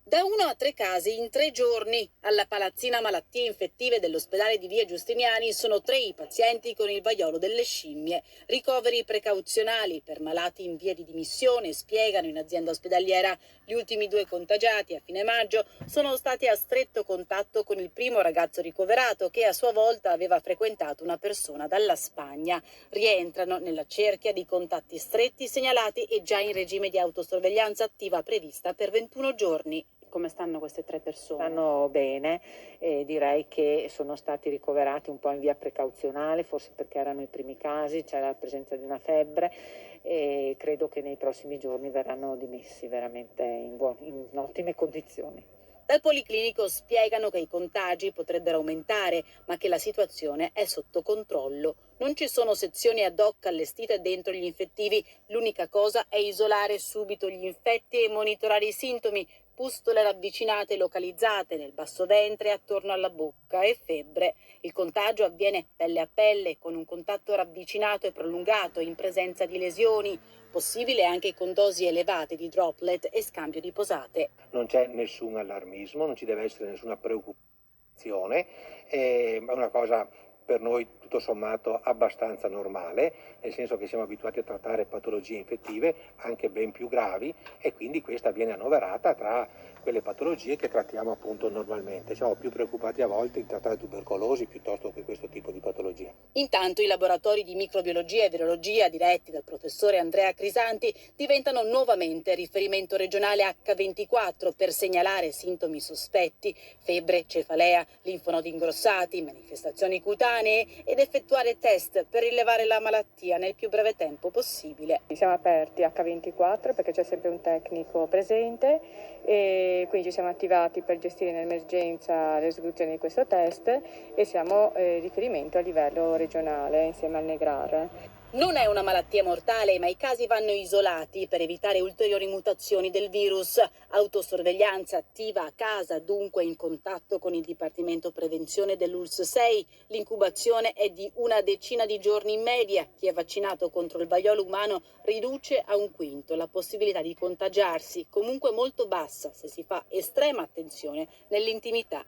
Da 1 a 3 casi in 3 giorni. Alla palazzina malattie infettive dell'ospedale di Via Giustiniani sono 3 i pazienti con il vaiolo delle scimmie. Ricoveri precauzionali per malati in via di dimissione, spiegano in azienda ospedaliera. Gli ultimi 2 contagiati a fine maggio sono stati a stretto contatto con il primo ragazzo ricoverato che a sua volta aveva frequentato una persona dalla Spagna. Rientrano nella cerchia di contatti stretti segnalati e già in regime di autosorveglianza attiva prevista per 21 giorni. Come stanno queste 3 persone? Stanno bene, direi che sono stati ricoverati un po' in via precauzionale, forse perché erano i primi casi, c'era la presenza di una febbre e credo che nei prossimi giorni verranno dimessi veramente in ottime condizioni. Dal Policlinico spiegano che i contagi potrebbero aumentare, ma che la situazione è sotto controllo. Non ci sono sezioni ad hoc allestite dentro gli infettivi, l'unica cosa è isolare subito gli infetti e monitorare i sintomi, pustole ravvicinate localizzate nel basso ventre attorno alla bocca e febbre. Il contagio avviene pelle a pelle, con un contatto ravvicinato e prolungato in presenza di lesioni, possibile anche con dosi elevate di droplet e scambio di posate. Non c'è nessun allarmismo, non ci deve essere nessuna preoccupazione, è una cosa per noi tutto sommato abbastanza normale, nel senso che siamo abituati a trattare patologie infettive anche ben più gravi e quindi questa viene annoverata tra quelle patologie che trattiamo appunto normalmente. Siamo più preoccupati a volte di trattare tubercolosi piuttosto che questo tipo di patologia. Intanto i laboratori di microbiologia e virologia diretti dal professore Andrea Crisanti diventano nuovamente riferimento regionale H24 per segnalare sintomi sospetti, febbre, cefalea, linfonodi ingrossati, manifestazioni cutanee ed effettuare test per rilevare la malattia nel più breve tempo possibile. Siamo aperti H24 perché c'è sempre un tecnico presente e quindi ci siamo attivati per gestire in emergenza l'esecuzione di questo test e siamo riferimento a livello regionale insieme al Negrar. Non è una malattia mortale, ma i casi vanno isolati per evitare ulteriori mutazioni del virus. Autosorveglianza attiva a casa, dunque in contatto con il Dipartimento Prevenzione dell'ULSS 6. L'incubazione è di una decina di giorni in media. Chi è vaccinato contro il vaiolo umano riduce a 1/5 la possibilità di contagiarsi, comunque molto bassa se si fa estrema attenzione nell'intimità.